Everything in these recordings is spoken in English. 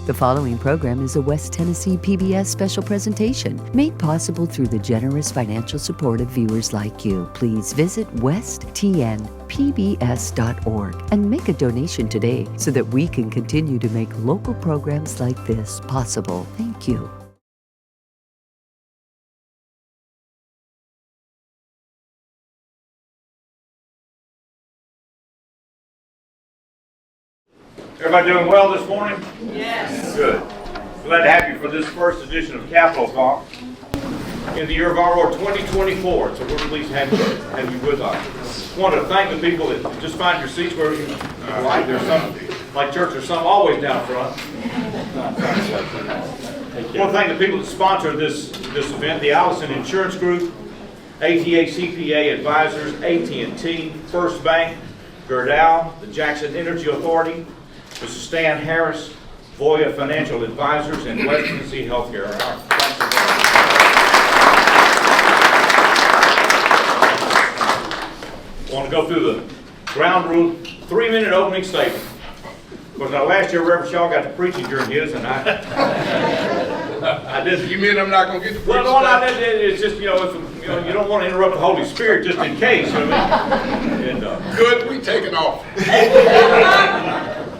The following program is a West Tennessee PBS special presentation made possible through the generous financial support of viewers like you. Please visit westtnpbs.org and make a donation today so that we can continue to make local programs like this possible. Thank you. Everybody doing well this morning? Yes. Good. Glad to have you for this first edition of Capital Talk in the year of our Lord 2024. So we're pleased to have you with us. I want to thank the people that just find your seats where you like. There's some, like church, there's some always down front. I want to thank the people that sponsor this event, the Allison Insurance Group, ATA CPA Advisors, AT&T, First Bank, Gerdau, the Jackson Energy Authority, Mr. Stan Harris, Voya Financial Advisors, and West Tennessee Healthcare. I want to go through the ground rule, 3-minute opening statement. Because now last year Reverend Shaw got to preaching during his, and I did. You mean I'm not going to get the preaching? Well, no, I did. It's just, you don't want to interrupt the Holy Spirit just in case. You know what I mean? Good, we take it off.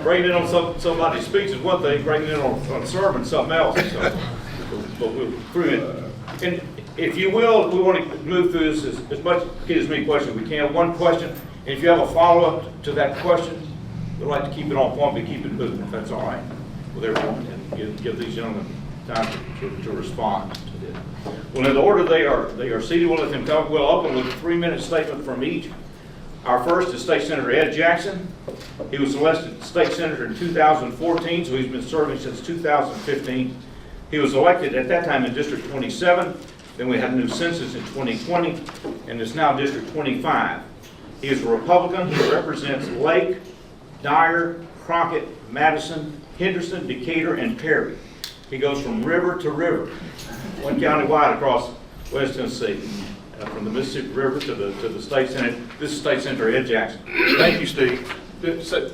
Bringing in on somebody's speech is one thing, bringing in on a sermon is something else. So, but we'll through it. And if you will, we want to move through this as much, get as many questions as we can. One question, and if you have a follow-up to that question, we'd like to keep it on point, but keep it moving, if that's all right with everyone, and give these gentlemen time to respond to this. Well, in the order they are seated, we'll let them talk. We'll open with a 3-minute statement from each. Our first is State Senator Ed Jackson. He was elected State Senator in 2014, so he's been serving since 2015. He was elected at that time in District 27. Then we had a new census in 2020, and it's now District 25. He is a Republican. He represents Lake, Dyer, Crockett, Madison, Henderson, Decatur, and Perry. He goes from river to river, one county wide across West Tennessee. From the Mississippi River to the State Senate. This is State Senator Ed Jackson. Thank you, Steve.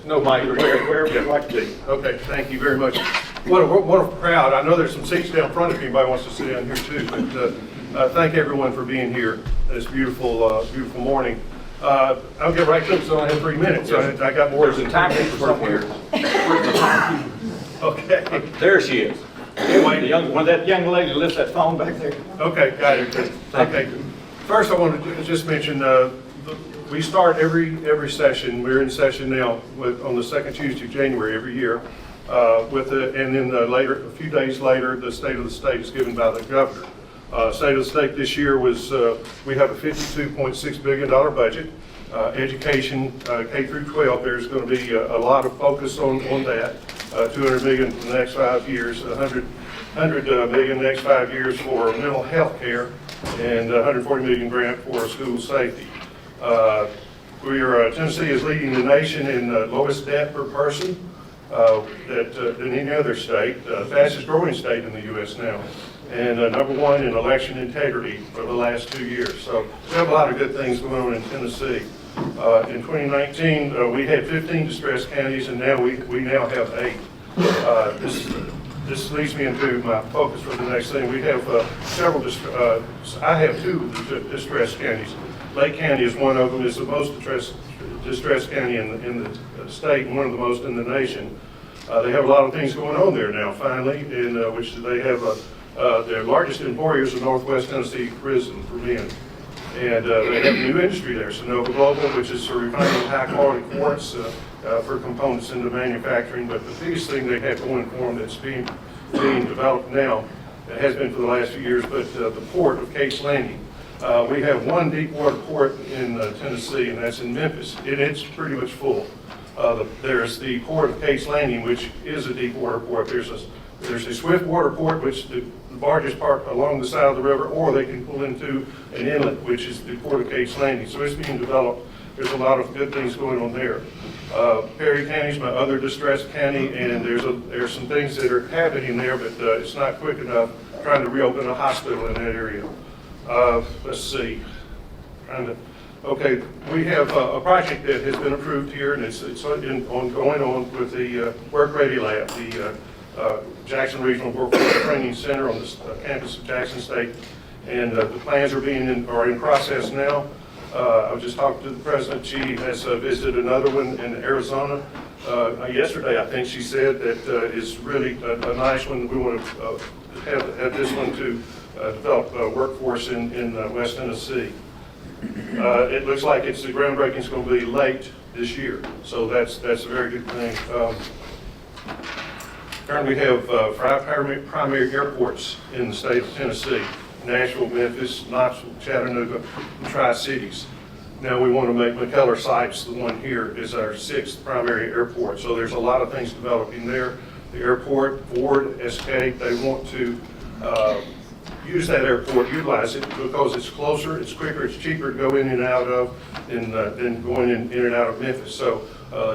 No, Mike. Wherever you'd like to be. Okay, thank you very much. What a crowd. I know there's some seats down front if anybody wants to sit down here too. But thank everyone for being here this beautiful morning. I'll get right to it, so I have 3 minutes. Yes. I got more. There's a timekeeper somewhere. Okay. There she is. Anyway, that young lady lifts that phone back there. Okay, got it. Okay. First, I want to just mention we start every session. We're in session now on the second Tuesday of January every year. And then later, a few days later, the State of the State is given by the governor. State of the State this year was we have a $52.6 billion budget. Education, K through 12, there's going to be a lot of focus on that. $200 million for the next 5 years, $100 million the next 5 years for mental health care, and $140 million grant for school safety. Tennessee is leading the nation in lowest debt per person than any other state, fastest growing state in the U.S. now, and number one in election integrity for the last 2 years. So we have a lot of good things going on in Tennessee. In 2019, we had 15 distressed counties, and now we now have 8. This leads me into my focus for the next thing. We have several. I have 2 distressed counties. Lake County is one of them. It's the most distressed county in the state, and one of the most in the nation. They have a lot of things going on there now. Finally, in which they have their largest employer is the Northwest Tennessee Prison for Men. And they have a new industry there, Sonoma Global, which is refining high-quality quartz for components into manufacturing. But the biggest thing they have going for them that's being developed now, it has been for the last few years, but the port of Case Landing. We have one deep water port in Tennessee, and that's in Memphis. It's pretty much full. There's the port of Case Landing, which is a deep water port. There's a swift water port, which the barges park along the side of the river, or they can pull into an inlet, which is the port of Case Landing. So it's being developed. There's a lot of good things going on there. Perry County is my other distressed county, and there's some things that are happening there, but it's not quick enough. Trying to reopen a hospital in that area. Let's see. Okay, we have a project that has been approved here, and it's going on with the Work Ready Lab. Jackson Regional Workforce Training Center on the campus of Jackson State. And the plans are in process now. I was just talking to the president. She has visited another one in Arizona yesterday. I think she said that is really a nice one. We want to have this one to develop a workforce in West Tennessee. It looks like the groundbreaking is going to be late this year, so that's a very good thing. Currently we have 5 primary airports in the state of Tennessee: Nashville, Memphis, Knoxville, Chattanooga, and Tri-Cities. Now we want to make McKellar Sites, the one here, is our 6th primary airport. So there's a lot of things developing there. The airport, Ford, SK, they want to use that airport, utilize it, because it's closer, it's quicker, it's cheaper to go in and out of than going in and out of Memphis. So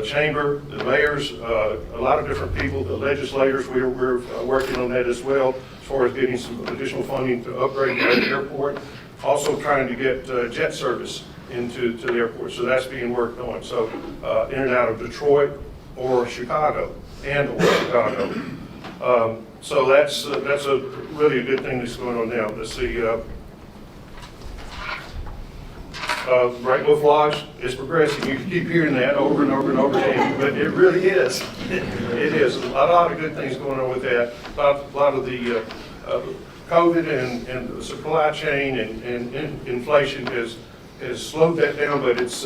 chamber, the mayors, a lot of different people, the legislators, we're working on that as well, as far as getting some additional funding to upgrade the airport. Also trying to get jet service into the airport, so that's being worked on. So in and out of Detroit or Chicago or Chicago. So that's a really a good thing that's going on now. Let's see. Brightwolf Lodge is progressing. You keep hearing that over and over and over again, but it really is. It is. A lot of good things going on with that. A lot of the COVID and the supply chain and inflation has slowed that down, but it's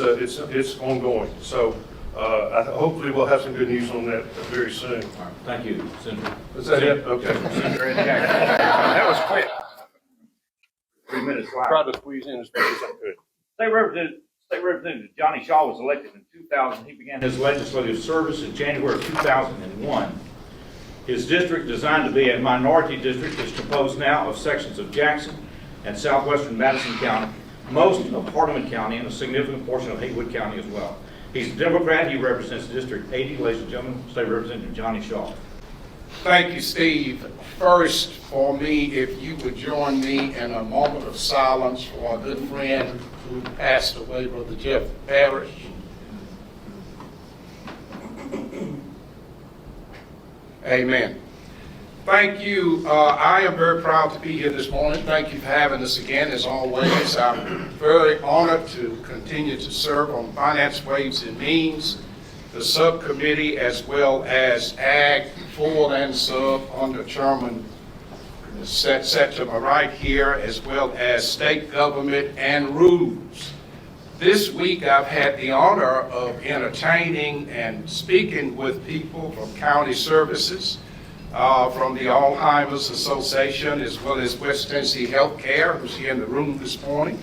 ongoing. So hopefully we'll have some good news on that very soon. All right. Thank you, Senator. Is that it? Okay. That was quick. 3 minutes left. Try to squeeze in as much as I could. State Representative Johnny Shaw was elected in 2000. He began his legislative service in January of 2001. His district, designed to be a minority district, is composed now of sections of Jackson and southwestern Madison County, most of Hardeman County, and a significant portion of Haywood County as well. He's a Democrat. He represents District 80. Ladies and gentlemen, State Representative Johnny Shaw. Thank you, Steve. First, for me, if you would join me in a moment of silence for a good friend who passed away, Brother Jeff Parrish. Amen. Thank you. I am very proud to be here this morning. Thank you for having us again, as always. I'm very honored to continue to serve on Finance, Ways, and Means, the subcommittee, as well as Ag, Full and Sub, under Chairman set to my right here, as well as State Government and Rules. This week I've had the honor of entertaining and speaking with people from County Services, from the Alzheimer's Association, as well as West Tennessee Healthcare, who's here in the room this morning,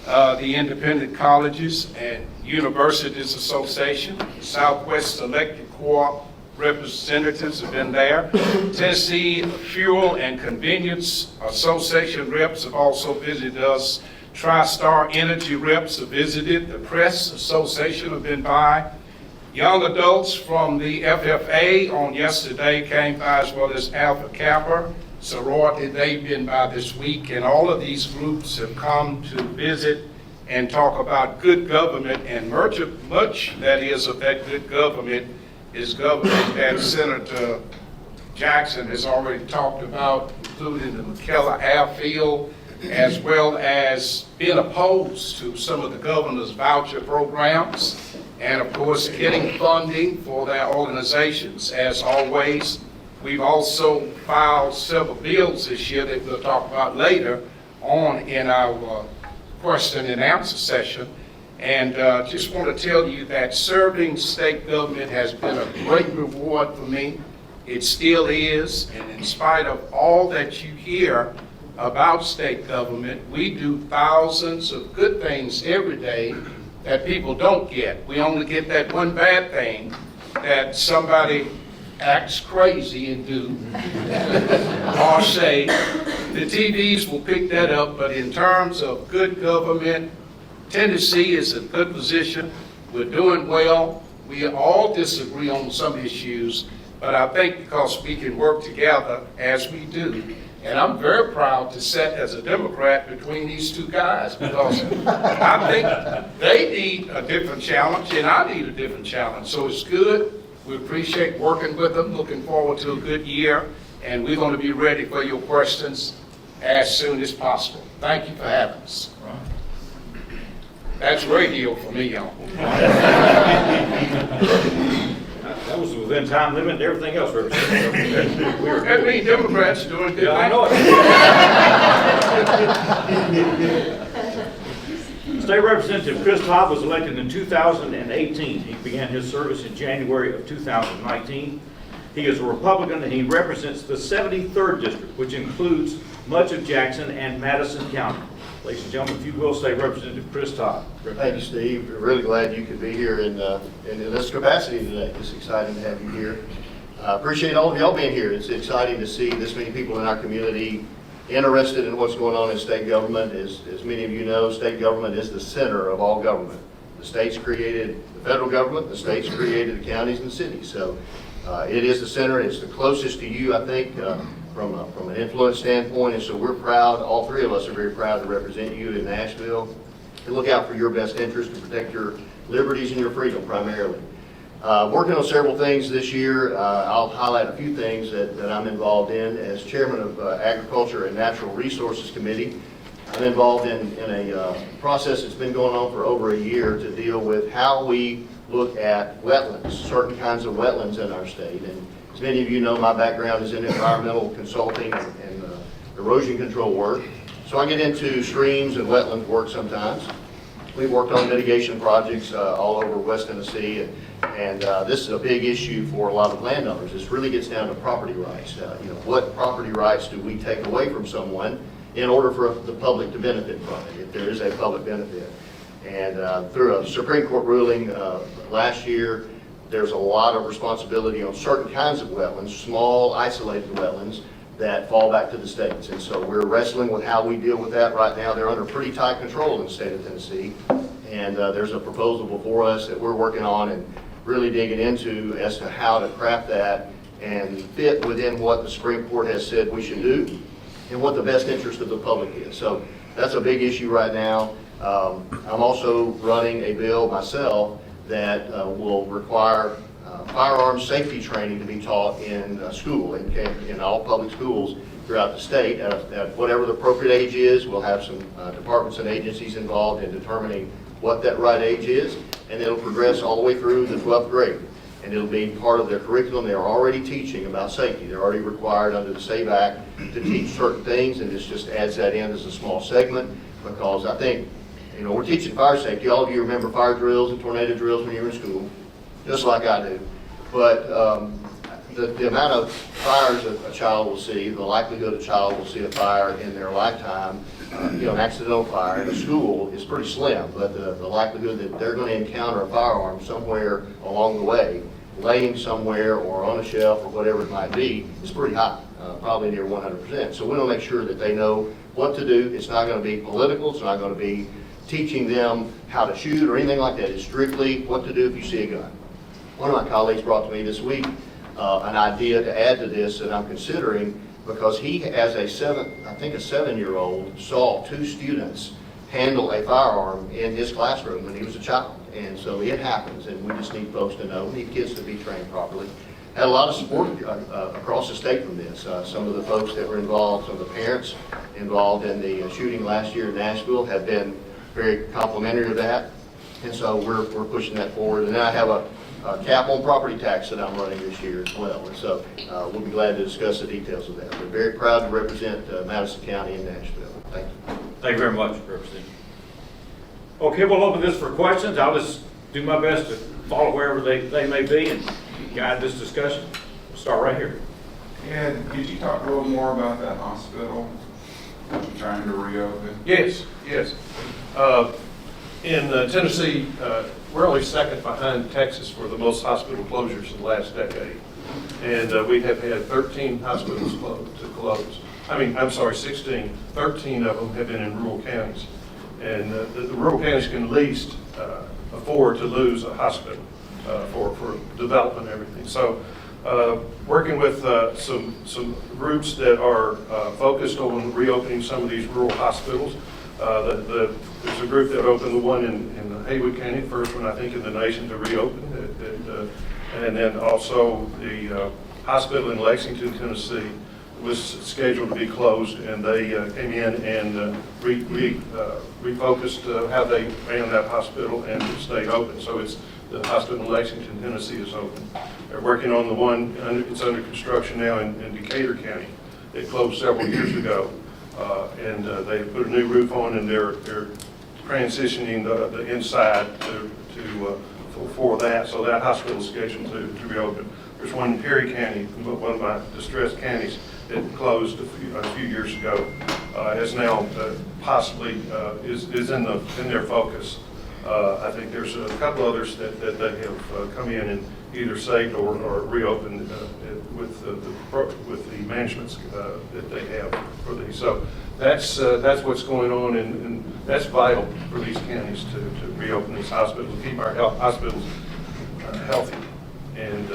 the Independent Colleges and Universities Association, Southwest Electric Co-op representatives have been there. Tennessee Fuel and Convenience Association reps have also visited us. TriStar Energy reps have visited. The Press Association have been by. Young adults from the FFA on yesterday came by, as well as Alpha Kappa sorority. They've been by this week, and all of these groups have come to visit and talk about good government, and much that is of that good government is government that Senator Jackson has already talked about, including the McKellar Airfield, as well as being opposed to some of the governor's voucher programs, and of course getting funding for their organizations. As always, we've also filed several bills this year that we'll talk about later on in our question and answer session. And just want to tell you that serving state government has been a great reward for me. It still is, and in spite of all that you hear about state government, we do thousands of good things every day that people don't get. We only get that one bad thing that somebody acts crazy and do or say. The TVs will pick that up, but in terms of good government, Tennessee is in a good position. We're doing well. We all disagree on some issues, but I think because we can work together as we do, and I'm very proud to sit as a Democrat between these two guys, because I think they need a different challenge and I need a different challenge. So it's good We appreciate working with them, looking forward to a good year, and we're going to be ready for your questions as soon as possible. Thank you for having us. That's radio for me, y'all. That was within time limit and everything else, Representative. That means Democrats are doing good. Yeah, I know it. State Representative Chris Todd was elected in 2018. He began his service in January of 2019. He is a Republican and he represents the 73rd District, which includes much of Jackson and Madison County. Ladies and gentlemen, if you will, State Representative Chris Todd. Thank you, Steve. We're really glad you could be here in this capacity today. It's exciting to have you here. I appreciate all of y'all being here. It's exciting to see this many people in our community interested in what's going on in state government. As many of you know, state government is the center of all government. The states created the federal government, the states created the counties and the cities. So it is the center. It's the closest to you, I think, from an influence standpoint. And so we're proud, all three of us are very proud to represent you in Nashville and look out for your best interest and protect your liberties and your freedom primarily. Working on several things this year. I'll highlight a few things that I'm involved in. As chairman of Agriculture and Natural Resources Committee, I'm involved in a process that's been going on for over a year to deal with how we look at wetlands, certain kinds of wetlands in our state. And as many of you know, my background is in environmental consulting and erosion control work. So I get into streams and wetland work sometimes. We've worked on mitigation projects all over West Tennessee, and this is a big issue for a lot of landowners. This really gets down to property rights. What property rights do we take away from someone in order for the public to benefit from it, if there is a public benefit? And through a Supreme Court ruling last year, there's a lot of responsibility on certain kinds of wetlands, small isolated wetlands, that fall back to the states. And so we're wrestling with how we deal with that right now. They're under pretty tight control in the state of Tennessee. And there's a proposal before us that we're working on and really digging into as to how to craft that and fit within what the Supreme Court has said we should do and what the best interest of the public is. So that's a big issue right now. I'm also running a bill myself that will require firearms safety training to be taught in school, in all public schools throughout the state. At whatever the appropriate age is, we'll have some departments and agencies involved in determining what that right age is, and it'll progress all the way through the 12th grade. And it'll be part of their curriculum. They're already teaching about safety. They're already required under the SAVE Act to teach certain things, and this just adds that in as a small segment, because I think, we're teaching fire safety. All of you remember fire drills and tornado drills when you were in school, just like I do. But the amount of fires a child will see, the likelihood a child will see a fire in their lifetime, an accidental fire in a school is pretty slim. But the likelihood that they're going to encounter a firearm somewhere along the way, laying somewhere or on a shelf or whatever it might be, is pretty high, probably near 100%. So we want to make sure that they know what to do. It's not going to be political. It's not going to be teaching them how to shoot or anything like that. It's strictly what to do if you see a gun. One of my colleagues brought to me this week an idea to add to this that I'm considering, because he, as a 7-year-old, saw 2 students handle a firearm in his classroom when he was a child. And so it happens, and we just need folks to know, we need kids to be trained properly. Had a lot of support across the state from this. Some of the folks that were involved, some of the parents involved in the shooting last year in Nashville have been very complimentary of that. And so we're pushing that forward. And then I have a cap on property tax that I'm running this year as well. And so we'll be glad to discuss the details of that. We're very proud to represent Madison County and Nashville. Thank you. Thank you very much, Representative. Okay, we'll open this for questions. I'll just do my best to follow wherever they may be and guide this discussion. We'll start right here. Ed, could you talk a little more about that hospital trying to reopen? Yes. In Tennessee, we're only second behind Texas for the most hospital closures in the last decade. And we have had 13 hospitals close. 16. 13 of them have been in rural counties. And the rural counties can least afford to lose a hospital for development and everything. So working with some groups that are focused on reopening some of these rural hospitals. There's a group that opened the one in Haywood County, first one I think in the nation to reopen, that And then also the hospital in Lexington, Tennessee was scheduled to be closed, and they came in and refocused how they ran that hospital, and it stayed open. So it's the hospital in Lexington, Tennessee is open. They're working on the one, it's under construction now in Decatur County. It closed several years ago, and they put a new roof on, and they're transitioning the inside for that. So that hospital is scheduled to reopen. There's one in Perry County, one of my distressed counties, that closed a few years ago, is now possibly is in their focus. I think there's a couple others that they have come in and either saved or reopened with the managements that they have for these. So that's what's going on, and that's vital for these counties to reopen these hospitals, keep our hospitals healthy, and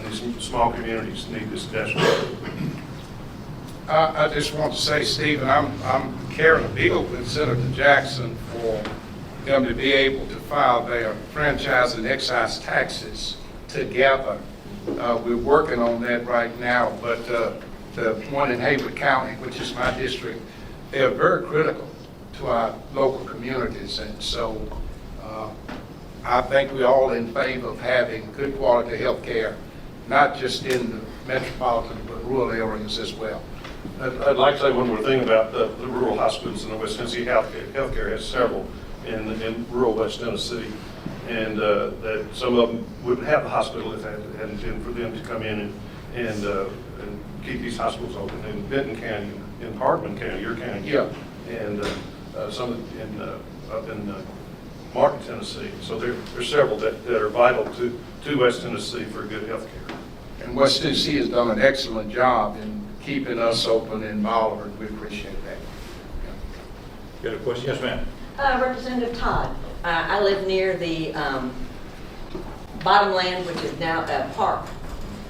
these small communities need this desperately. I just want to say, Stephen, I'm carrying a bill with Senator Jackson for them to be able to file their franchise and excise taxes together. We're working on that right now, but the one in Haywood County, which is my district, they're very critical to our local communities, and so I think we're all in favor of having good quality health care, not just in the metropolitan, but rural areas as well. I'd like to say one more thing about the rural hospitals in the West Tennessee. Healthcare has several in rural West Tennessee, and that some of them wouldn't have the hospital if it hadn't been for them to come in and keep these hospitals open in Benton County, in Hardman County, your county, Yeah. and some up in Martin, Tennessee. So there's several that are vital to West Tennessee for good health care. And West Tennessee has done an excellent job in keeping us open in Bolivar, and we appreciate that. Got a question? Yes, ma'am. Representative Todd, I live near the Bottomland, which is now a park,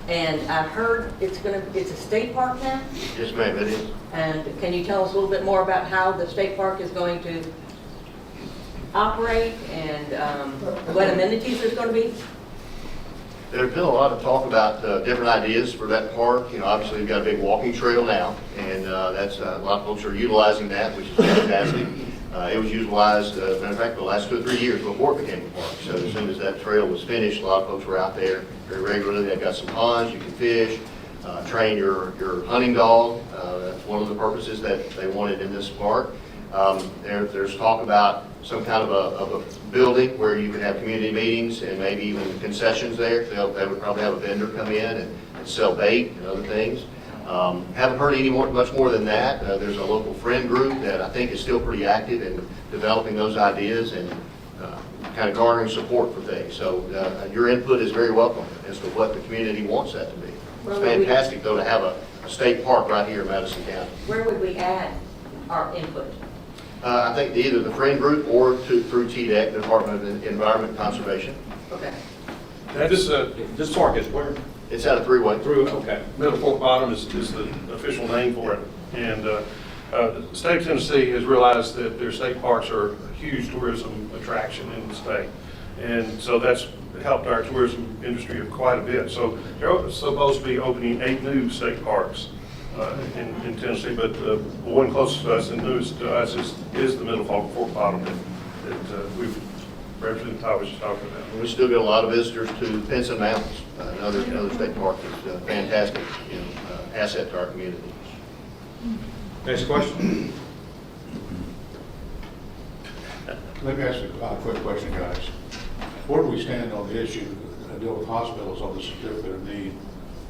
and I've heard it's a state park now. Yes, ma'am, it is. And can you tell us a little bit more about how the state park is going to operate and what amenities there's going to be? There's been a lot of talk about different ideas for that park. You know, obviously we've got a big walking trail now, and that's a lot of folks are utilizing that, which is fantastic. It was utilized, matter of fact, the last 2 or 3 years before it became a park. So as soon as that trail was finished, a lot of folks were out there very regularly. They've got some ponds, you can fish, train your hunting dog. That's one of the purposes that they wanted in this park. There's talk about some kind of a building where you could have community meetings and maybe even concessions there. They would probably have a vendor come in and sell bait and other things. Haven't heard much more than that. There's a local friend group that I think is still pretty active in developing those ideas and kind of garnering support for things. So your input is very welcome as to what the community wants that to be. It's fantastic, though, to have a state park right here in Madison County. Where would we add our input? I think either the friend group or through TDEC, the Department of Environment and Conservation. Okay. This park is where? It's at a three-way. Okay. Middle Fork Bottom is the official name for it. And the state of Tennessee has realized that their state parks are a huge tourism attraction in the state. And so that's helped our tourism industry quite a bit. So they're supposed to be opening 8 new state parks in Tennessee, but the one closest to us and newest to us is the Middle Fork Bottom that we've Representative Todd was just talking about. And we still get a lot of visitors to Pinson Mountains, another state park that's a fantastic asset to our community. Next question. Let me ask you a quick question, guys. Where do we stand on the issue that deal with hospitals on the certificate of need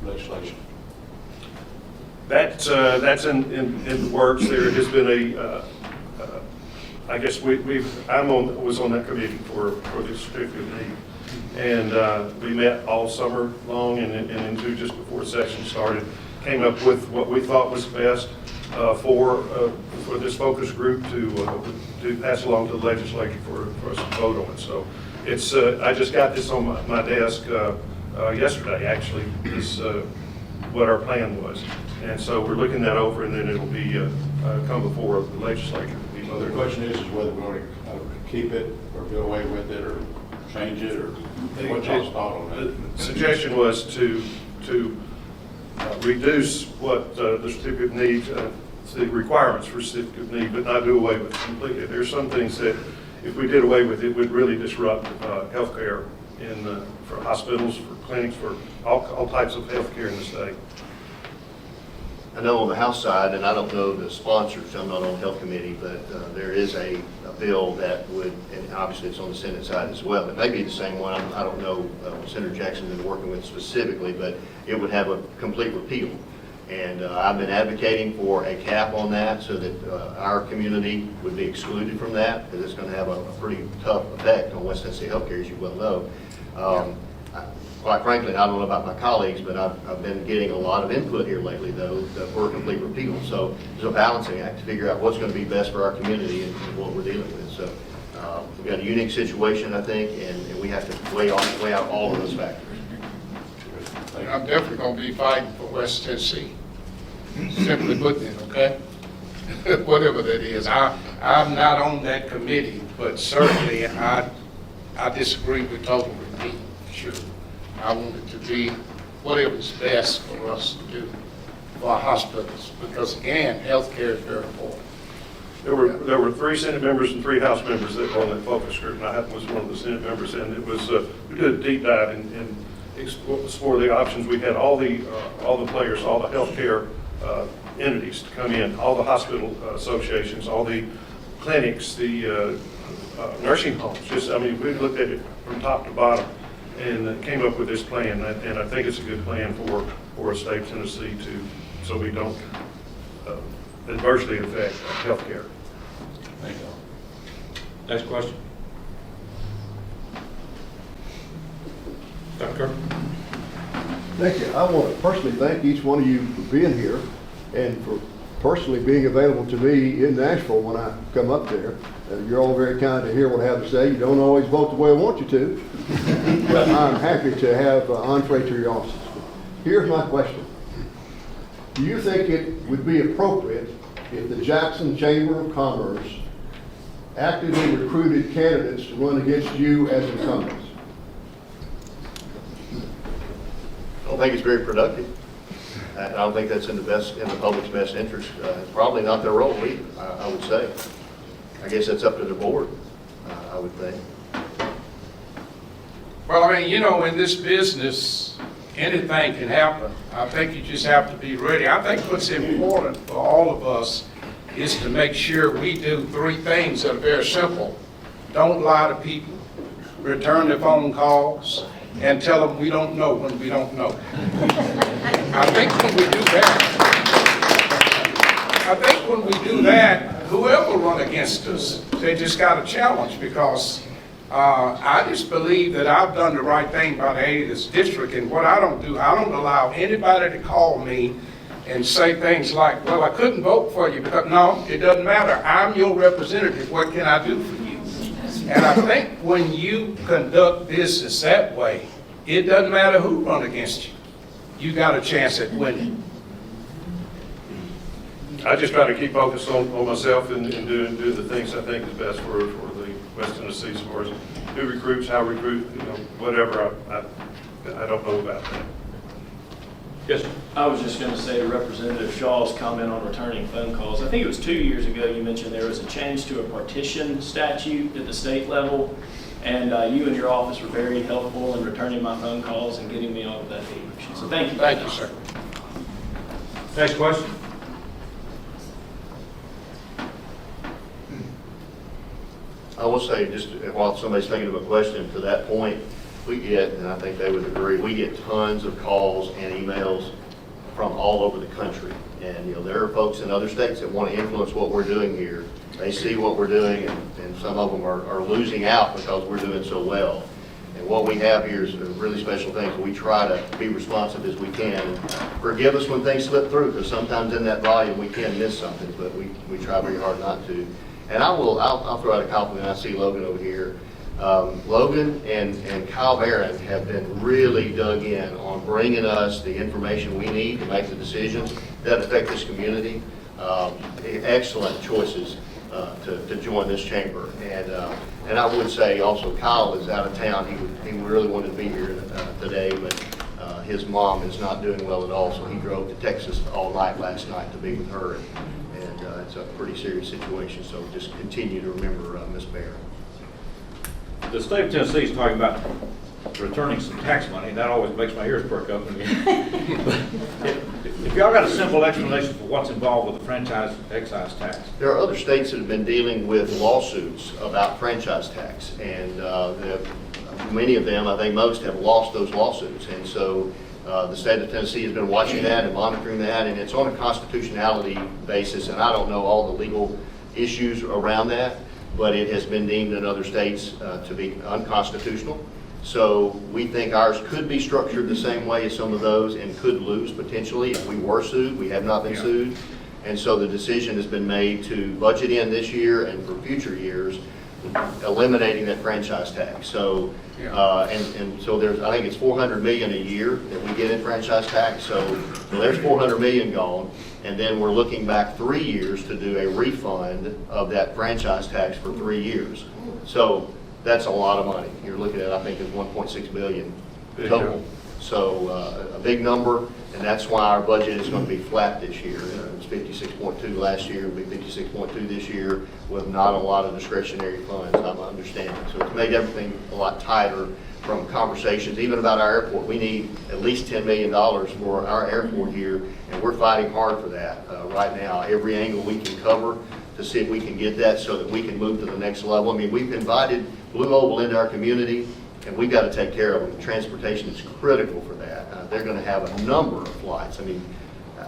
legislation? That's in the works. There has been I guess was on that committee for the certificate of need, and we met all summer long and into just before the session started, came up with what we thought was best for this focus group to pass along to the legislature for us to vote on. So it's I just got this on my desk yesterday, actually. This what our plan was, and so we're looking that over, and then it'll be come before the legislature. So the question is whether we want to keep it or do away with it or change it, or what's y'all's thought on that? The suggestion was to reduce what the certificate of need, the requirements for certificate of need, but not do away with it completely. There's some things that if we did away with it, would really disrupt healthcare for hospitals, for clinics, for all types of healthcare in the state. I know on the House side, and I don't know the sponsors, I'm not on the Health Committee, but there is a bill that would, and obviously it's on the Senate side as well. It may be the same one. I don't know what Senator Jackson's been working with specifically, but it would have a complete repeal. And I've been advocating for a cap on that so that our community would be excluded from that, because it's going to have a pretty tough effect on West Tennessee healthcare, as you well know. Quite frankly, I don't know about my colleagues, but I've been getting a lot of input here lately, though, for a complete repeal. So there's a balancing act to figure out what's going to be best for our community and what we're dealing with. So we've got a unique situation, I think, and we have to weigh out all of those factors. I'm definitely going to be fighting for West Tennessee. Simply putting it, okay? Whatever that is. I'm not on that committee, but certainly I disagree with total repeal, sure. I want it to be whatever's best for us to do for our hospitals, because again, healthcare is very important. There were 3 Senate members and 3 House members that were on that focus group, and I was one of the Senate members, and it was we did a deep dive and explore the options. We had all the players, all the healthcare entities to come in, all the hospital associations, all the clinics, the nursing homes. We looked at it from top to bottom and came up with this plan, and I think it's a good plan for a state of Tennessee so we don't adversely affect healthcare. Thank you. Next question. Dr. Kerr? Thank you. I want to personally thank each one of you for being here and for personally being available to me in Nashville when I come up there. You're all very kind to hear what I have to say. You don't always vote the way I want you to, but I'm happy to have entree to your offices. Here's my question. Do you think it would be appropriate if the Jackson Chamber of Commerce actively recruited candidates to run against you as incumbents? I don't think it's very productive. I don't think that's in the public's best interest. It's probably not their role either, I would say. I guess that's up to the board, I would think. Well, in this business, anything can happen. I think you just have to be ready. I think what's important for all of us is to make sure we do 3 things that are very simple. Don't lie to people, return their phone calls, and tell them we don't know when we don't know. I think when we do that, whoever run against us, they just got a challenge, because I just believe that I've done the right thing by the 80th district, and what I don't allow anybody to call me and say things like, well, I couldn't vote for you, because no, it doesn't matter. I'm your representative. What can I do for you? And I think when you conduct business that way, it doesn't matter who run against you. You got a chance at winning. I just try to keep focused on myself and do the things I think is best for the West Tennessee, as far as who recruits, how recruit, whatever. I don't know about that. Yes, sir. I was just going to say to Representative Shaw's comment on returning phone calls. I think it was 2 years ago you mentioned there was a change to a partition statute at the state level, and you and your office were very helpful in returning my phone calls and getting me off that information. So thank you. Thank you, sir. Next question. I will say, just while somebody's thinking of a question, to that point, we get, and I think they would agree, we get tons of calls and emails from all over the country. And, there are folks in other states that want to influence what we're doing here. They see what we're doing, and some of them are losing out because we're doing so well. And what we have here is a really special thing. We try to be responsive as we can. Forgive us when things slip through, because sometimes in that volume we can miss something, but we try very hard not to. And I'll throw out a compliment. I see Logan over here. Logan and Kyle Barron have been really dug in on bringing us the information we need to make the decisions that affect this community. Excellent choices to join this chamber. And I would say also Kyle is out of town. He really wanted to be here today, but his mom is not doing well at all, so he drove to Texas all night last night to be with her. And it's a pretty serious situation, so just continue to remember Miss Bear. The state of Tennessee is talking about returning some tax money, and that always makes my ears perk up. If y'all got a simple explanation for what's involved with the franchise excise tax. There are other states that have been dealing with lawsuits about franchise tax, and many of them, I think most, have lost those lawsuits. And so the state of Tennessee has been watching that and monitoring that, and it's on a constitutionality basis, and I don't know all the legal issues around that, but it has been deemed in other states to be unconstitutional. So we think ours could be structured the same way as some of those and could lose potentially if we were sued. We have not been sued. And so the decision has been made to budget in this year and for future years, eliminating that franchise tax. So, and so there's, I think it's $400 million a year that we get in franchise tax. So there's $400 million gone. And then we're looking back 3 years to do a refund of that franchise tax for 3 years. So that's a lot of money. You're looking at, I think, it's $1.6 billion total. So a big number, and that's why our budget is going to be flat this year. It was 56.2 last year, it'll be 56.2 this year, with not a lot of discretionary funds, I'm understanding. So it's made everything a lot tighter from conversations, even about our airport. We need at least $10 million for our airport here, and we're fighting hard for that right now. Every angle we can cover to see if we can get that so that we can move to the next level. I mean, we've invited Blue Oval into our community, and we've got to take care of them. Transportation is critical for that. They're going to have a number of flights. I mean,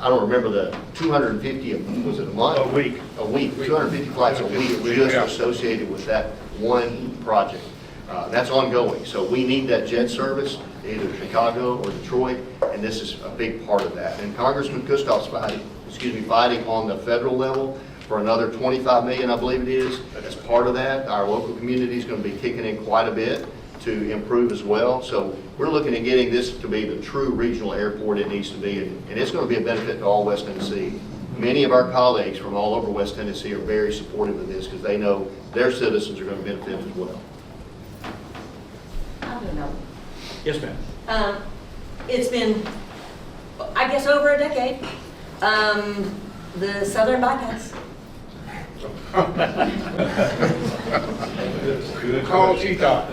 I don't remember the 250, was it a month? A week. A week, 250 flights a week just associated with that one project. That's ongoing. So we need that jet service, either Chicago or Detroit, and this is a big part of that. And Congressman Kustoff's fighting on the federal level for another $25 million, I believe it is. As part of that, our local community is going to be kicking in quite a bit to improve as well. So we're looking at getting this to be the true regional airport it needs to be, and it's going to be a benefit to all West Tennessee. Many of our colleagues from all over West Tennessee are very supportive of this because they know their citizens are going to benefit as well. I don't know. Yes, ma'am. It's been, I guess, over a decade. The Southern Bypass. Good call, T-Dot.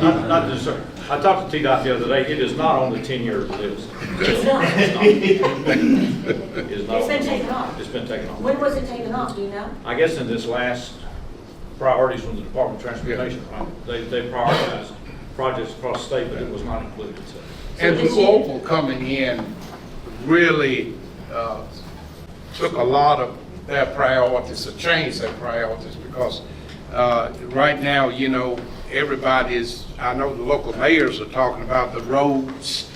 Not just, sir. I talked to T-Dot the other day. It is not on the 10-year list. It's not. It is not. It's been taken off. It's been taken off. When was it taken off, do you know? I guess in this last priorities from the Department of Transportation, right? They prioritized projects across the state, but it was not included. So. And Blue Oval coming in really took a lot of their priorities, to change their priorities, because right now, you know, everybody is, I know the local mayors are talking about the roads,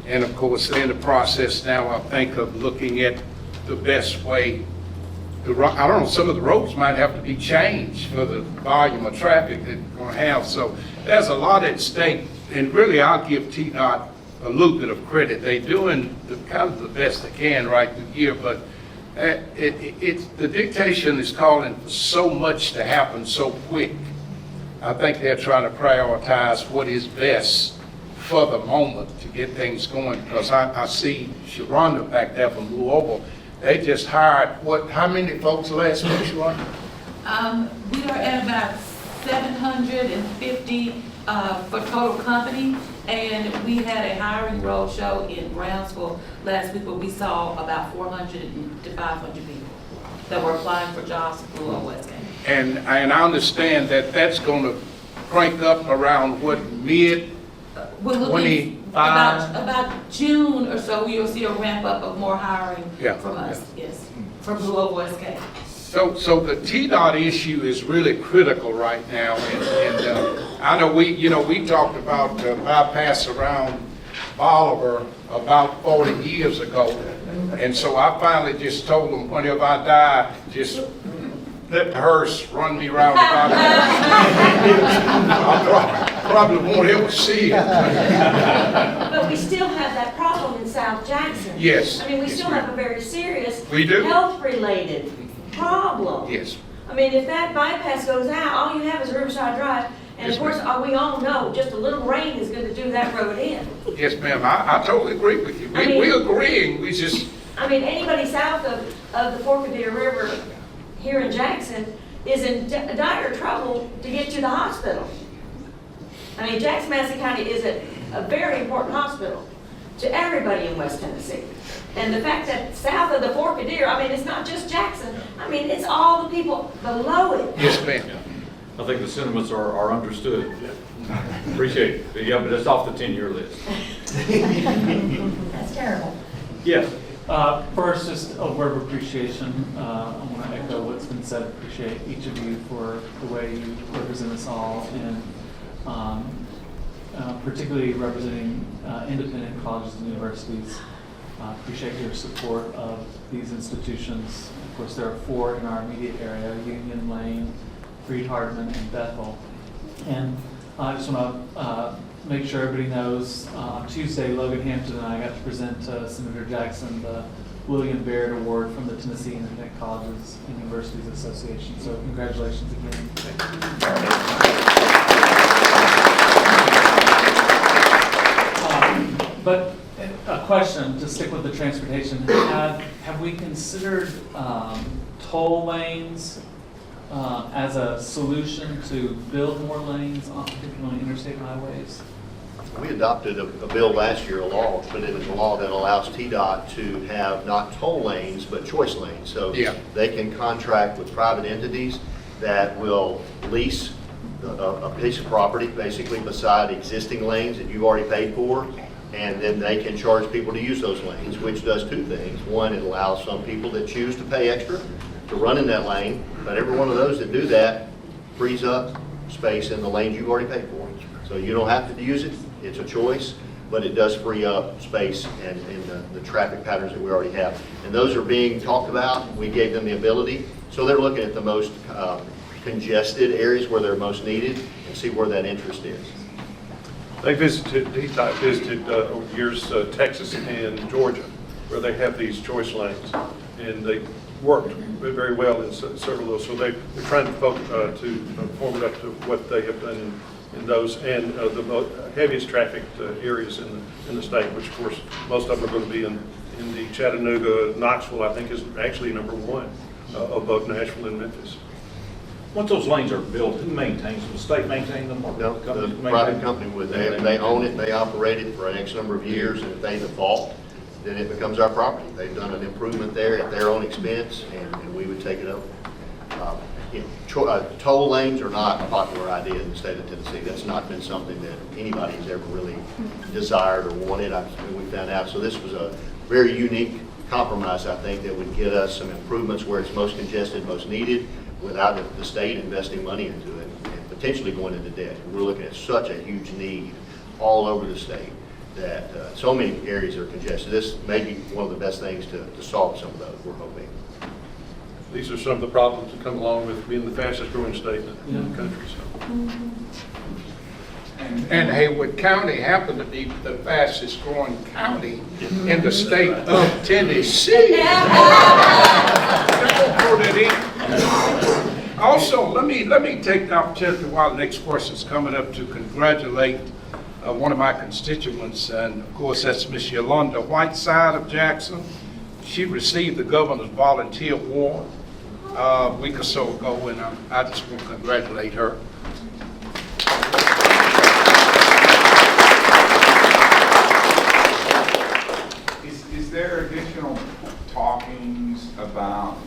and of course, they're in the process now, I think, of looking at the best way. I don't know, some of the roads might have to be changed for the volume of traffic that we're going to have. So there's a lot at stake, and really I'll give TDOT a little bit of credit. They're doing kind of the best they can right through here, but the dictation is calling for so much to happen so quick. I think they're trying to prioritize what is best for the moment to get things going, because I see Sharonda back there from Blue Oval. They just hired, how many folks last week, Sharonda? We are at about 750 for total company, and we had a hiring roadshow in Brownsville last week where we saw about 400 to 500 people that were applying for jobs at Blue Oval West End. And I understand that that's going to crank up around what, mid? We're looking about June or so, you'll see a ramp up of more hiring from us, yes, from Blue Oval West End. So the TDOT issue is really critical right now, and I know we talked about bypass around Bolivar about 40 years ago, and so I finally just told them, whenever I die, just let the hearse run me around the bypass. I probably won't ever see it. But we still have that problem in South Jackson. Yes. I mean, we still have a very serious We do. health-related problem. Yes. I mean, if that bypass goes out, all you have is Riverside Drive, and Yes, of course, we all know just a little rain is gonna do that road in. Yes, ma'am, I totally agree with you. I mean- We're agreeing, we just, I mean, anybody south of the Forkadere River here in Jackson is in dire trouble to get to the hospital. I mean, Jackson-Madison County is a very important hospital to everybody in West Tennessee. And the fact that south of the Forkadere, I mean, it's not just Jackson, I mean, it's all the people below it. yes, ma'am. I think the sentiments are understood. Appreciate it. Yeah, but it's off the 10-year list. That's terrible. Yes. First, just a word of appreciation. I want to echo what's been said. Appreciate each of you for the way you represent us all, and particularly representing independent colleges and universities. Appreciate your support of these institutions. Of course, there are 4 in our immediate area: Union, Lane, Freed-Hardeman, and Bethel. And I just want to make sure everybody knows, on Tuesday, Logan Hampton and I got to present to Senator Jackson the William Baird Award from the Tennessee Independent Colleges and Universities Association. So congratulations again. But a question, to stick with the transportation, have we considered toll lanes as a solution to build more lanes, particularly on interstate highways? We adopted a bill last year, a law, put it into law that allows TDOT to have not toll lanes, but choice lanes. So Yeah. they can contract with private entities that will lease a piece of property, basically beside existing lanes that you've already paid for, and then they can charge people to use those lanes, which does 2 things. One, it allows some people that choose to pay extra to run in that lane, but every one of those that do that frees up space in the lanes you've already paid for. So you don't have to use it, it's a choice, but it does free up space and the traffic patterns that we already have. And those are being talked about, we gave them the ability, so they're looking at the most congested areas where they're most needed and see where that interest is. They visited, DDOT visited over the years Texas and Georgia, where they have these choice lanes, and they worked very well in several of those. So they're trying to focus to form it up to what they have done in those, and the heaviest trafficked areas in the state, which of course most of them are going to be in the Chattanooga. Knoxville, I think, is actually number 1 above Nashville and Memphis. Once those lanes are built, who maintains them? The state maintain them? Or No, companies the maintain private them? company would, they own it, they operate it for an X number of years, and if they default, then it becomes our property. They've done an improvement there at their own expense, and we would take it over. Toll lanes are not a popular idea in the state of Tennessee. That's not been something that anybody has ever really desired or wanted, we found out. So this was a very unique compromise, I think, that would get us some improvements where it's most congested, most needed, without the state investing money into it and potentially going into debt. We're looking at such a huge need all over the state that so many areas are congested. This may be one of the best things to solve some of those, we're hoping. These are some of the problems that come along with being the fastest growing state in the country. So. And Haywood County happened to be the fastest growing county in the state of Tennessee. Also, let me take the opportunity while the next question is coming up to congratulate one of my constituents, and of course that's Miss Yolanda Whiteside of Jackson. She received the Governor's Volunteer Award a week or so ago, and I just want to congratulate her. Is there additional talkings about,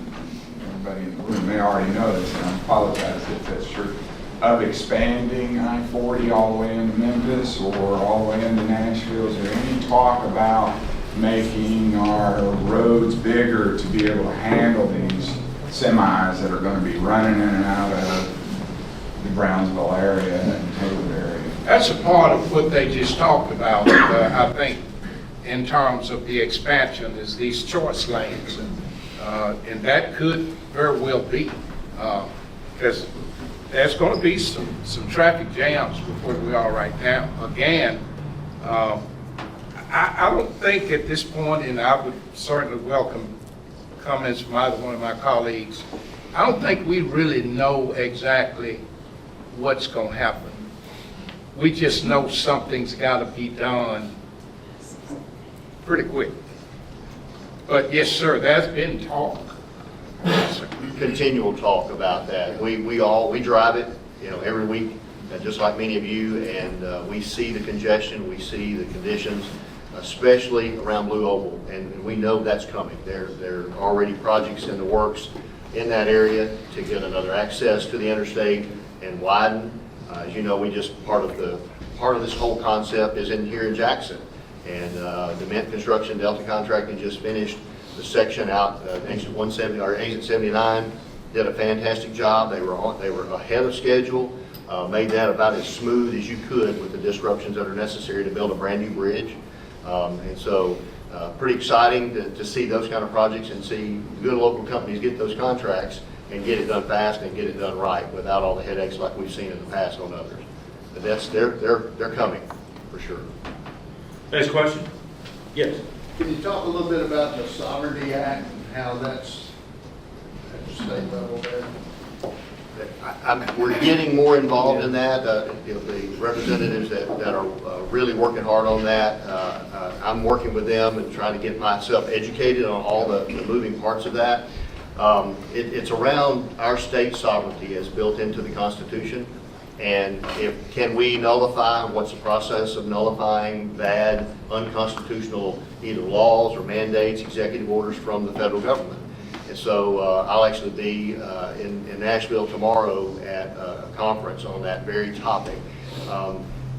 everybody in the room may already know this, and I apologize if that's true, of expanding I-40 all the way into Memphis or all the way into Nashville? Is there any talk about making our roads bigger to be able to handle these semis that are going to be running in and out of the Brownsville area and Taylor area? That's a part of what they just talked about, I think, in terms of the expansion, is these choice lanes. And that could very well be, because there's going to be some traffic jams with where we are right now. Again, I don't think at this point, and I would certainly welcome comments from either one of my colleagues. I don't think we really know exactly what's going to happen. We just know something's got to be done pretty quick. But yes, sir, there's been talk. Yes, sir. Continual talk about that. We drive it, every week, just like many of you, and we see the congestion, we see the conditions, especially around Blue Oval, and we know that's coming. There are already projects in the works in that area to get another access to the interstate and widen. As you know, we just part of this whole concept is here in Jackson, and the Mint Construction Delta Contracting just finished the section out exit 170 or exit 79. Did a fantastic job. They were ahead of schedule. Made that about as smooth as you could with the disruptions that are necessary to build a brand new bridge. And so pretty exciting to see those kind of projects and see good local companies get those contracts and get it done fast and get it done right without all the headaches like we've seen in the past on others. But they're coming for sure. Next question? Yes. Can you talk a little bit about the Sovereignty Act and how that's at the state level there? We're getting more involved in that. The representatives that are really working hard on that, I'm working with them and trying to get myself educated on all the moving parts of that. It's around our state sovereignty as built into the Constitution, and can we nullify? What's the process of nullifying bad, unconstitutional either laws or mandates, executive orders from the federal government? And so I'll actually be in Nashville tomorrow at a conference on that very topic.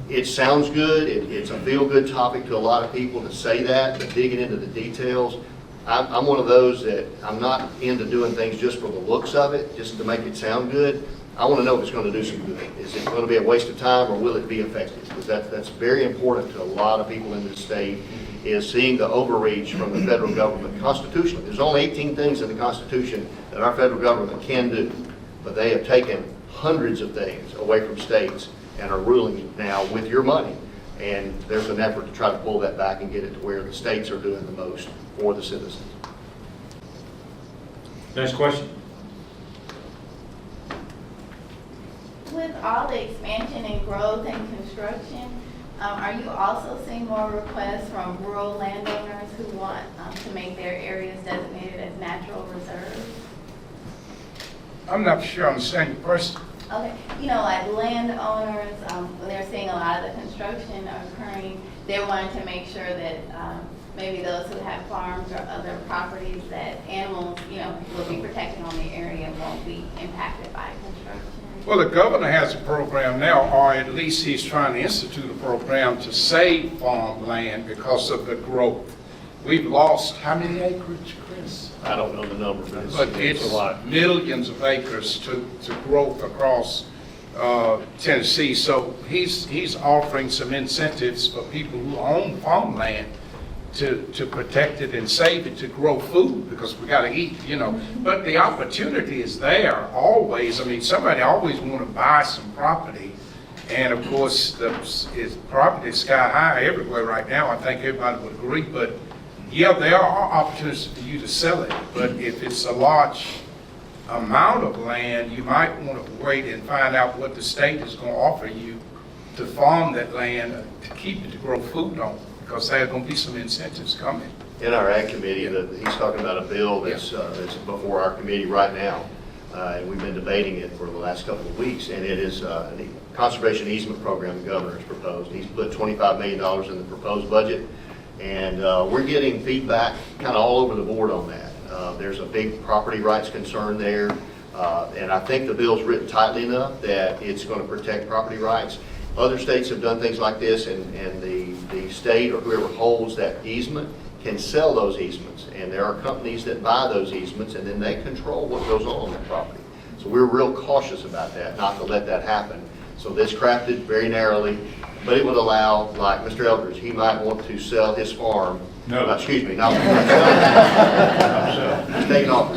It sounds good. It's a feel-good topic to a lot of people to say that, but digging into the details, I'm one of those that I'm not into doing things just for the looks of it, just to make it sound good. I want to know if it's going to do some good. Is it going to be a waste of time, or will it be effective? Because that's very important to a lot of people in this state, is seeing the overreach from the federal government constitutionally. There's only 18 things in the Constitution that our federal government can do, but they have taken hundreds of things away from states and are ruling now with your money. And there's an effort to try to pull that back and get it to where the states are doing the most for the citizens. Next question? With all the expansion and growth and construction, are you also seeing more requests from rural landowners who want to make their areas designated as natural reserves? I'm not sure I understand your question. Okay, like landowners, they're seeing a lot of the construction occurring. They're wanting to make sure that maybe those who have farms or other properties, that animals, will be protected on the area and won't be impacted by construction. Well, the governor has a program now, or at least he's trying to institute a program to save farmland because of the growth. We've lost how many acres, Chris? I don't know the number, But it's a lot. millions of acres to growth across Tennessee. So he's offering some incentives for people who own farmland to protect it and save it, to grow food, because we got to eat, But the opportunity is there always. I mean, somebody always want to buy some property. And of course, it's property sky high everywhere right now. I think everybody would agree. But yeah, there are opportunities for you to sell it. But if it's a large amount of land, you might want to wait and find out what the state is going to offer you to farm that land, to keep it, to grow food on, because there's going to be some incentives coming. In our Ag Committee, he's talking about a bill that's before our committee right now. And we've been debating it for the last couple of weeks, and it is a conservation easement program the governor has proposed. He's put $25 million in the proposed budget, and we're getting feedback kind of all over the board on that. There's a big property rights concern there, and I think the bill's written tightly enough that it's going to protect property rights. Other states have done things like this, and the state or whoever holds that easement can sell those easements. And there are companies that buy those easements, and then they control what goes on that property. So we're real cautious about that, not to let that happen. So this crafted very narrowly, but it would allow, like Mr. Eldridge, he might want to sell his farm. No. Excuse me, not taking off.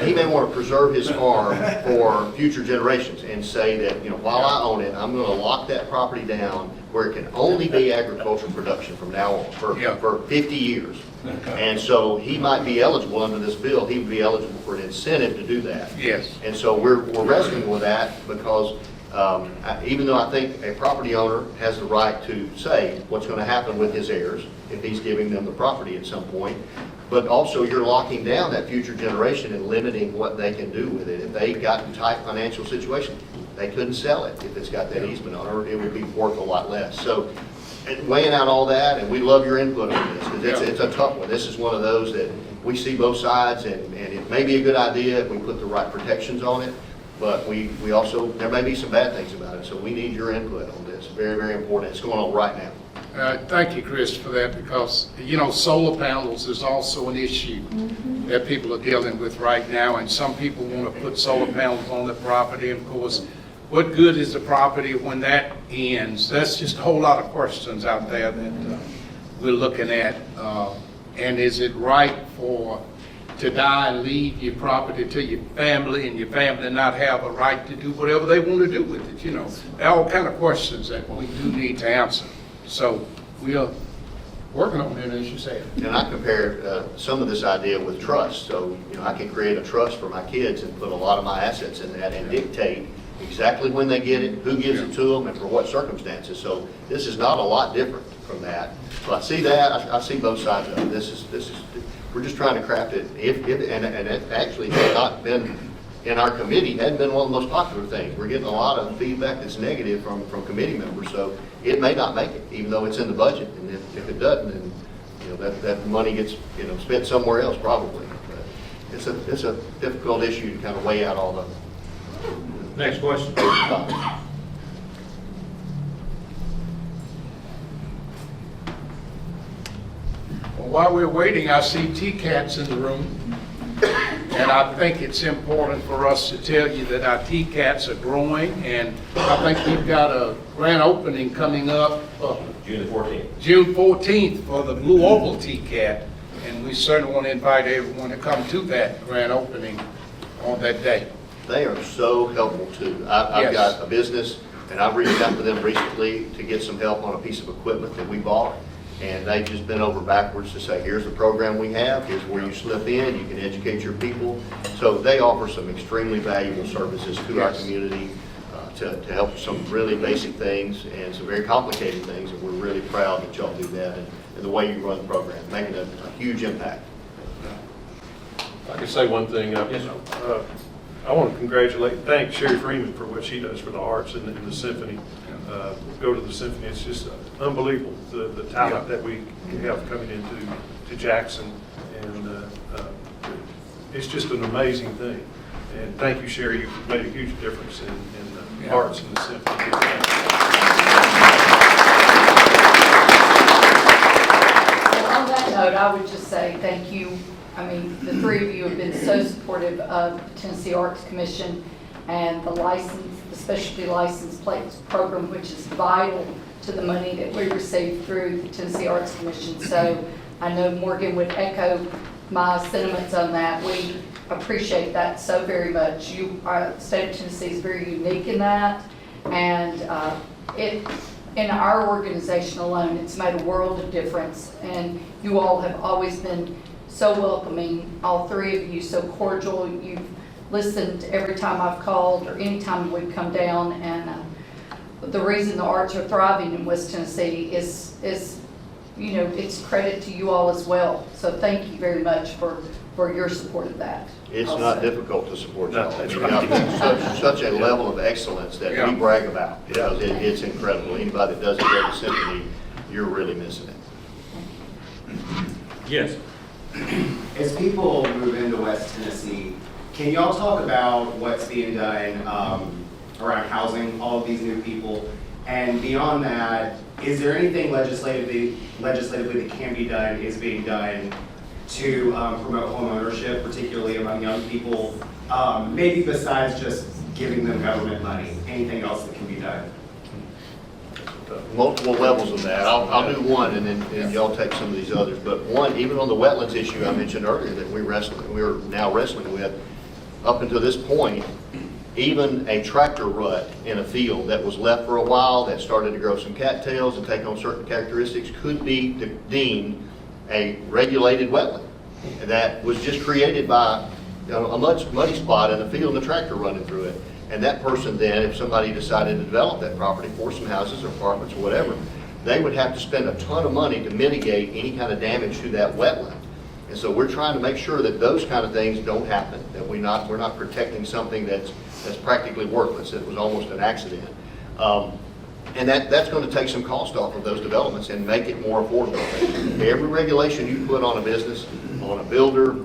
He may want to preserve his farm for future generations and say that, while I own it, I'm going to lock that property down where it can only be agricultural production from now on for 50 years. And so he might be eligible under this bill, he would be eligible for an incentive to do that. Yes. And so we're wrestling with that because even though I think a property owner has the right to say what's going to happen with his heirs if he's giving them the property at some point, but also you're locking down that future generation and limiting what they can do with it. If they got in a tight financial situation, they couldn't sell it if it's got that easement on it, or it would be worth a lot less. So weighing out all that, and we love your input on this, because it's a tough one. This is one of those that we see both sides, and it may be a good idea if we put the right protections on it, but we also, there may be some bad things about it, so we need your input on this. Very, very important. It's going on right now. Thank you, Chris, for that, because, you know, solar panels is also an issue that people are dealing with right now, and some people want to put solar panels on the property. Of course, what good is the property when that ends? That's just a whole lot of questions out there that we're looking at. And is it right to die and leave your property to your family, and your family not have a right to do whatever they want to do with it? You know, there are all kind of questions that we do need to answer. So we are working on it, as you said. And I compare some of this idea with trust. So, you know, I can create a trust for my kids and put a lot of my assets in that and dictate exactly when they get it, who gives it to them, and for what circumstances. So this is not a lot different from that. So I see that. I see both sides of it. This is. We're just trying to craft it. And it actually has not been in our committee. Hadn't been one of the most popular things. We're getting a lot of feedback that's negative from committee members. So it may not make it, even though it's in the budget. And if it doesn't, then you know that money gets spent somewhere else probably. But it's a difficult issue to kind of weigh out all the. Next question. Well, while we're waiting, I see TCATs in the room, and I think it's important for us to tell you that our TCATs are growing, and I think we've got a grand opening coming up June the 14th. June 14th for the Blue Oval TCAT, and we certainly want to invite everyone to come to that grand opening on that day. They are so helpful too. I've got a business, and I've reached out to them recently to get some help on a piece of equipment that we bought. And they've just been over backwards to say, here's the program we have, here's where you slip in, you can educate your people. So they offer some extremely valuable services to our community to help some really basic things and some very complicated things. And we're really proud that y'all do that and the way you run the program, making a huge impact. I can say one thing. I want to congratulate and thank Sherry Freeman for what she does for the arts and the symphony. Go to the symphony. It's just unbelievable, the talent that we have coming into Jackson. And it's just an amazing thing. And thank you, Sherry. You've made a huge difference in the arts and the symphony. On that note, I would just say thank you. I mean, the three of you have been so supportive of the Tennessee Arts Commission and the specialty license plates program, which is vital to the money that we receive through the Tennessee Arts Commission. So I know Morgan would echo my sentiments on that. We appreciate that so very much. The state of Tennessee is very unique in that, and in our organization alone, it's made a world of difference. And you all have always been so welcoming, all three of you, so cordial. You've listened every time I've called or any time we've come down, and the reason the arts are thriving in West Tennessee is it's credit to you all as well. So thank you very much for your support of that. It's also not difficult to support y'all. That's Such a level of excellence that we brag about, because it's incredible. Anybody that doesn't go to symphony, you're really missing it. Yes. As people move into West Tennessee, can y'all talk about what's being done around housing all of these new people? And beyond that, is there anything legislatively that can be done, is being done to promote home ownership, particularly among young people, maybe besides just giving them government money? Anything else that can be done? Multiple levels of that. I'll do one, and then y'all take some of these others. But one, even on the wetlands issue I mentioned earlier that we're now wrestling with, up until this point, even a tractor rut in a field that was left for a while, that started to grow some cattails and take on certain characteristics, could be deemed a regulated wetland that was just created by a muddy spot in a field and a tractor running through it. And that person then, if somebody decided to develop that property for some houses or apartments or whatever, they would have to spend a ton of money to mitigate any kind of damage to that wetland. And so we're trying to make sure that those kind of things don't happen, that we're not protecting something that's practically worthless, that was almost an accident. And that's going to take some cost off of those developments and make it more affordable. Every regulation you put on a business, on a builder,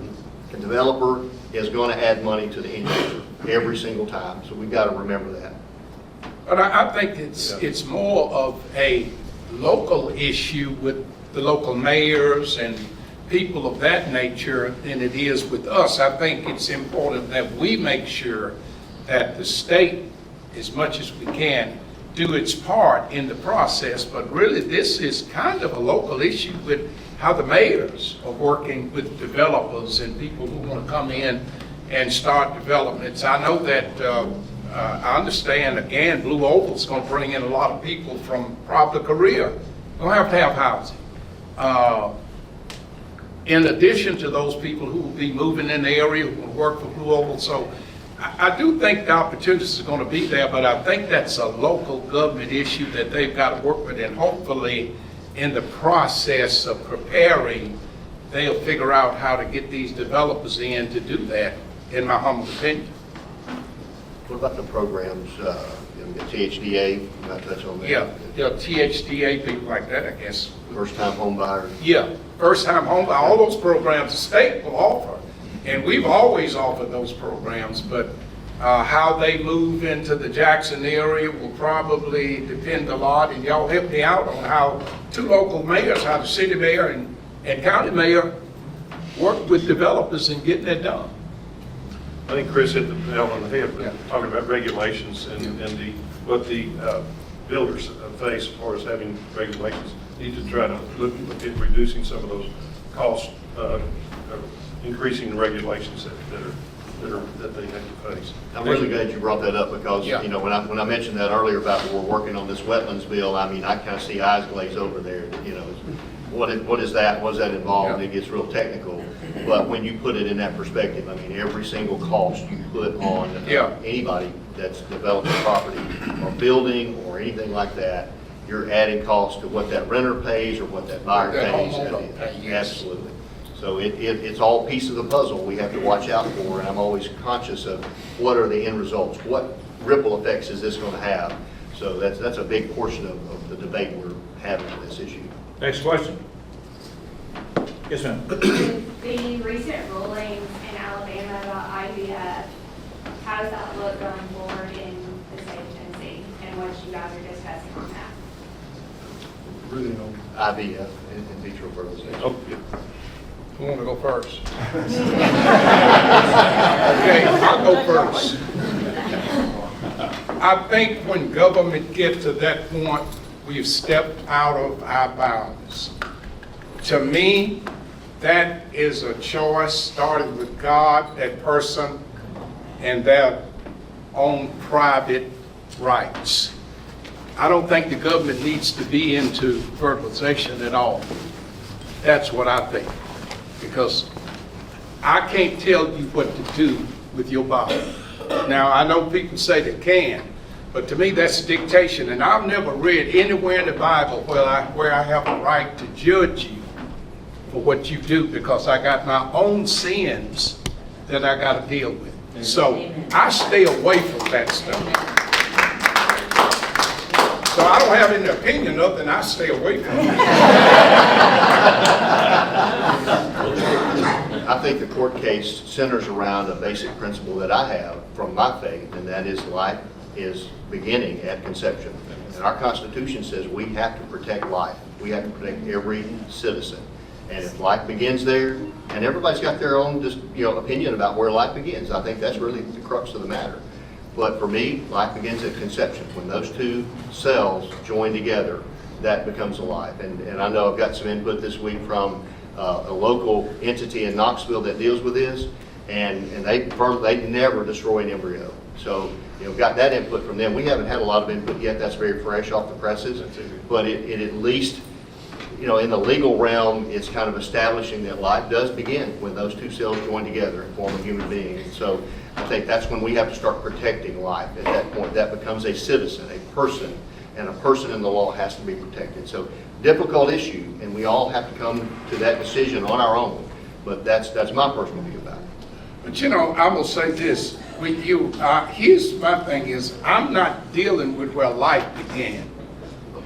a developer, is going to add money to the end user every single time. So we've got to remember that. But I think it's more of a local issue with the local mayors and people of that nature than it is with us. I think it's important that we make sure that the state, as much as we can, do its part in the process, but really this is kind of a local issue with how the mayors are working with developers and people who want to come in and start developments. I know that, I understand, again, Blue Oval's going to bring in a lot of people from probably Korea. They'll have to have housing. In addition to those people who will be moving in the area, who will work for Blue Oval. So I do think the opportunities are going to be there, but I think that's a local government issue that they've got to work with, and hopefully in the process of preparing, they'll figure out how to get these developers in to do that, in my humble opinion. What about the programs, the THDA, you might touch on that? Yeah, THDA, people like that, I guess. First-time home buyers. Yeah, first-time home buyer, all those programs the state will offer. And we've always offered those programs, but how they move into the Jackson area will probably depend a lot. And y'all help me out on how two local mayors, how the city mayor and county mayor work with developers in getting that done. I think Chris hit the nail on the head, but talking about regulations and what the builders face as far as having regulations. Need to try to look at reducing some of those costs, increasing the regulations that they have to face. I'm really glad you brought that up because, you know, when I mentioned that earlier about we're working on this wetlands bill, I mean, I kind of see eyes glaze over there, you know, what is that? What does that involve? And it gets real technical. But when you put it in that perspective, I mean, every single cost you put on anybody that's developing property or building or anything like that, you're adding cost to what that renter pays or what that buyer pays. Absolutely. So it's all a piece of the puzzle we have to watch out for, and I'm always conscious of what are the end results, what ripple effects is this going to have. So that's a big portion of the debate we're having on this issue. Next question. Yes, ma'am. The recent rulings in Alabama about IVF, how does that look going forward in the state of Tennessee and what you guys are discussing on that? Really no. IVF, in vitro fertilization. Oh, yeah. Who want to go first? Okay, I'll go first. I think when government gets to that point, we've stepped out of our bounds. To me, that is a choice starting with God, that person, and their own private rights. I don't think the government needs to be into fertilization at all. That's what I think. Because I can't tell you what to do with your body. Now, I know people say they can, but to me that's dictation, and I've never read anywhere in the Bible where I have a right to judge you for what you do, because I got my own sins that I got to deal with. So I stay away from that stuff. So I don't have any opinion other than I stay away from it. I think the court case centers around a basic principle that I have from my faith, and that is life is beginning at conception. And our Constitution says we have to protect life. We have to protect every citizen. And if life begins there, and everybody's got their own opinion about where life begins, I think that's really the crux of the matter. But for me, life begins at conception. When those two cells join together, that becomes alive. And I know I've got some input this week from a local entity in Knoxville that deals with this, and they confirm they never destroy an embryo. So, got that input from them. We haven't had a lot of input yet. That's very fresh off the presses. But it at least you know, in the legal realm, it's kind of establishing that life does begin when those two cells join together and form a human being. And so I think that's when we have to start protecting life. At that point, that becomes a citizen, a person, and a person in the law has to be protected. So difficult issue, and we all have to come to that decision on our own. But that's my personal view about it. But you know, I will say this, with you, here's my thing is, I'm not dealing with where life began.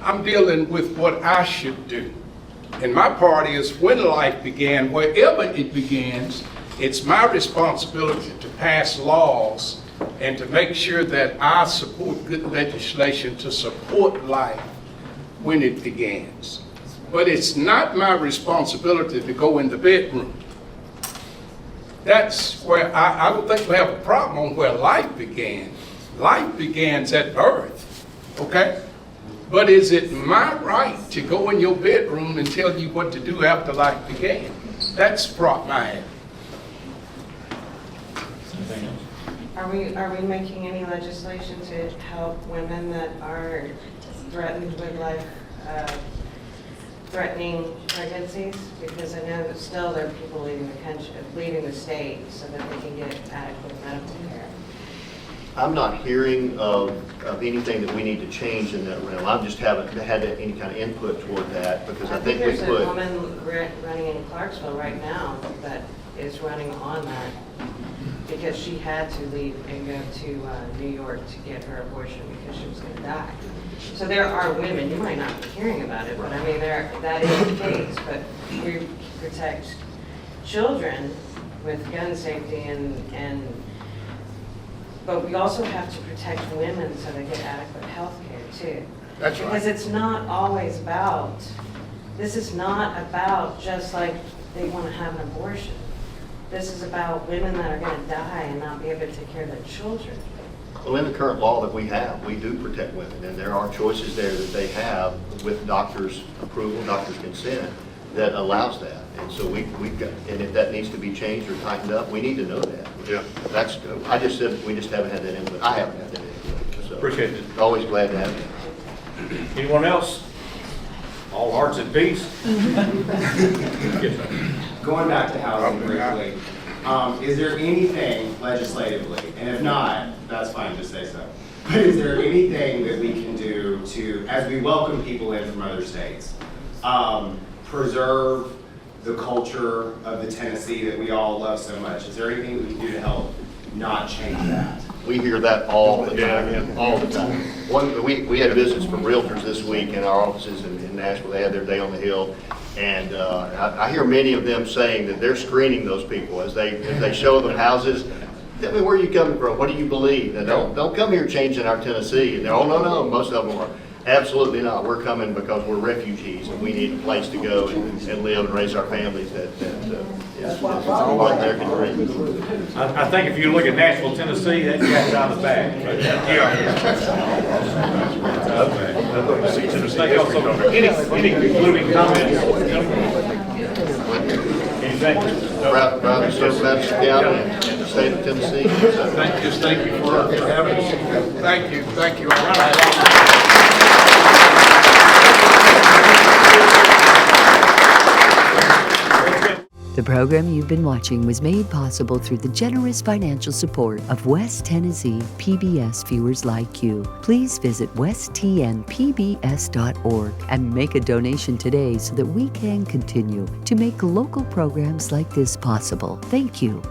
I'm dealing with what I should do. And my part is when life began, wherever it begins, it's my responsibility to pass laws and to make sure that I support good legislation to support life when it begins. But it's not my responsibility to go in the bedroom. That's where I don't think we have a problem on where life began. Life begins at birth, okay? But is it my right to go in your bedroom and tell you what to do after life began? That's the problem I have. Are we making any legislation to help women that are threatened with life threatening pregnancies? Because I know that still there are people leaving the country, leaving the state so that they can get adequate medical care. I'm not hearing of anything that we need to change in that realm. I just haven't had any kind of input toward that because I think we there's put. a woman running in Clarksville right now that is running on that because she had to leave and go to New York to get her abortion because she was going to die. So there are women, you might not be hearing about it, but I mean, that is the case. But we protect children with gun safety but we also have to protect women so they get adequate health care too. That's right. Because it's not always about, this is not about just like they want to have an abortion. This is about women that are going to die and not be able to take care of their children. Well, in the current law that we have, we do protect women, and there are choices there that they have with doctors' approval, doctors' consent, that allows that. And so we've got, and if that needs to be changed or tightened up, we need to know that. Yeah. That's, I just said, we just haven't had that input. I haven't had that input. So Appreciate it. always glad to have it. Anyone else? All hearts at peace? Yes, sir. Going back to housing briefly, is there anything legislatively, and if not, that's fine, just say so, but is there anything that we can do to, as we welcome people in from other states, preserve the culture of the Tennessee that we all love so much? Is there anything we can do to help not change that? We hear that all the time, all the time. We had visits from realtors this week in our offices in Nashville. They had their day on the Hill. And I hear many of them saying that they're screening those people as they show them houses. Tell me where you coming from. What do you believe? And don't come here changing our Tennessee. And they're, oh, no. Most of them are. Absolutely not. We're coming because we're refugees and we need a place to go and live and raise our families that is what American dream. I think if you look at Nashville, Tennessee, that guy's out of the bag. Right? Any concluding comments? Anything? Proud to serve Madison County and the state of Tennessee. Thank you for having us. Thank you all. The program you've been watching was made possible through the generous financial support of West Tennessee PBS viewers like you. Please visit westtnpbs.org and make a donation today so that we can continue to make local programs like this possible. Thank you.